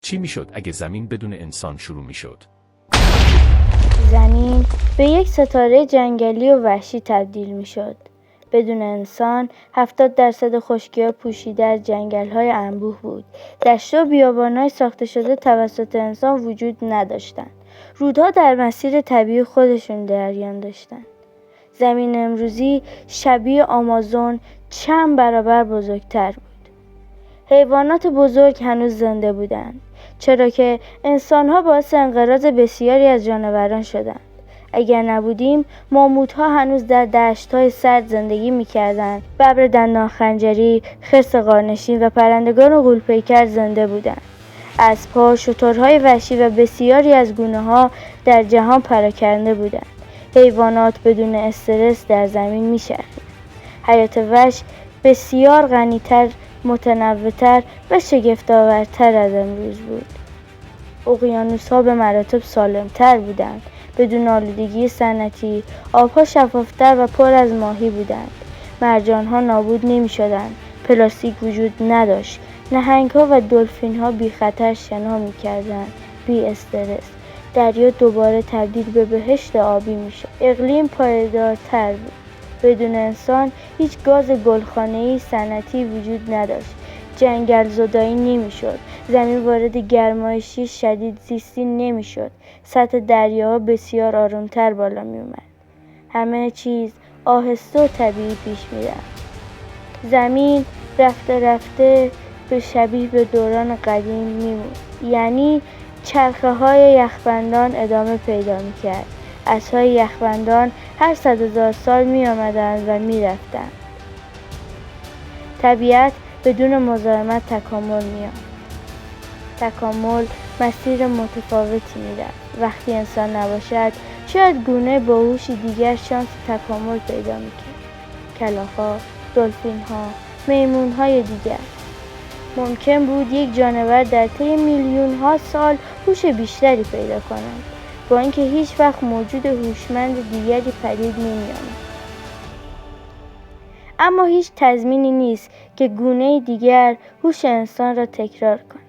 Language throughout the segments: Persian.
چی میشد اگه زمین بدون انسان شروع میشد؟ زمین به یک ستاره جنگلی و وحشی تبدیل میشد. بدون انسان 70% خشکی‌ها پوشیده از جنگل‌های انبوه بود. دشت و بیابان‌های ساخته شده توسط انسان وجود نداشتند. رودها در مسیر طبیعی خودشون جریان داشتند. زمین امروزی شبیه آمازون چند برابر بزرگتر بود. حیوانات بزرگ هنوز زنده بودند، چرا که انسان‌ها باعث انقراض بسیاری از جانوران شدند. اگر نبودیم، ماموت‌ها هنوز در دشت‌های سرد زندگی می‌کردند. ببر دندان خنجری، خرس غارنشین و پرندگان غول‌پیکر زنده بودند. اسب‌ها، شترهای وحشی و بسیاری از گونه‌ها در جهان پراکنده بودند. حیوانات بدون استرس در زمین می‌چرخیدند. حیات وحش بسیار غنی‌تر، متنوع‌تر و شگفت‌آورتر از امروز بود. اقیانوس‌ها به مراتب سالم‌تر بودند. بدون آلودگی صنعتی، آب‌ها شفاف‌تر و پر از ماهی بودند. مرجان‌ها نابود نمی‌شدند. پلاستیک وجود نداشت. نهنگ‌ها و دلفین‌ها بی‌خطر شنا می‌کردند، بی استرس. دریا دوباره تبدیل به بهشت آبی می‌شد. اقلیم پایدارتر بود. بدون انسان هیچ گاز گلخانه‌ای صنعتی وجود نداشت. جنگل زدایی نمی‌شد. زمین وارد گرمایشی شدید زیستی نمی‌شد. سطح دریاها بسیار آرام‌تر بالا می‌آمد. همه چیز آهسته و طبیعی پیش می‌رفت. زمین رفته رفته به شبیه به دوران قدیم می‌موند. یعنی چرخه‌های یخبندان ادامه پیدا می‌کرد. اسب‌های یخبندان هر 100,000 سال می‌آمدند و می‌رفتند. طبیعت بدون مزاحمت تکامل می‌یافت. تکامل مسیر متفاوتی می‌رفت. وقتی انسان نباشد، شاید گونه باهوشی دیگر شانس تکامل پیدا می‌کرد. کلاغ‌ها، دلفین‌ها، میمون‌های دیگر. ممکن بود یک جانور در طی میلیون‌ها سال هوش بیشتری پیدا کند، با اینکه هیچ وقت موجود هوشمند دیگری پدید نمی‌آمد. اما هیچ تضمینی نیست که گونه دیگر هوش انسان را تکرار کند.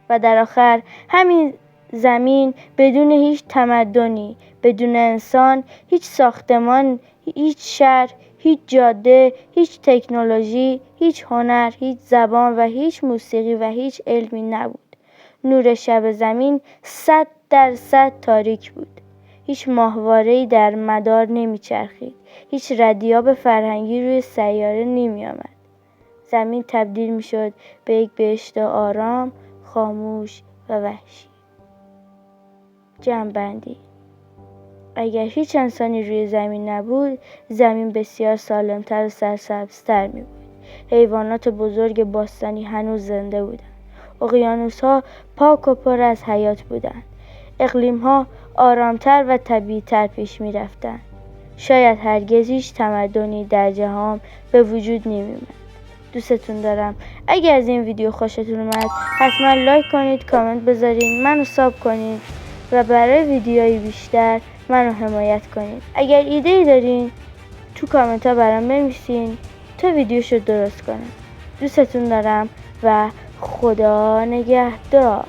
و در آخر همین زمین بدون هیچ تمدنی، بدون انسان، هیچ ساختمان، هیچ شهر، هیچ جاده، هیچ تکنولوژی، هیچ هنر، هیچ زبان و هیچ موسیقی و هیچ علمی نبود. نور شب زمین 100% تاریک بود. هیچ ماهواره‌ای در مدار نمیچرخید. هیچ ردیاب فرهنگی روی سیاره نمی‌آمد. زمین تبدیل میشد به یک بهشت آرام، خاموش و وحشی. جمع‌بندی: اگر هیچ انسانی روی زمین نبود، زمین بسیار سالمتر و سرسبزتر می بود. حیوانات بزرگ باستانی هنوز زنده بودند. اقیانوس‌ها پاک و پر از حیات بودند. اقلیم‌ها آرامتر و طبیعی‌تر پیش می رفتند. شاید هرگز هیچ تمدنی در جهان به وجود نمی اومد. دوستتون دارم. اگر از این ویدیو خوشتون اومد حتما لایک کنید، کامنت بذارین، منو ساب کنید و برای ویدیوهای بیشتر منو حمایت کنید. اگر ایده‌ای دارین تو کامنت ها برام بنویسین تا ویدیوشو درست کنم. دوستتون دارم و خدا نگهدار.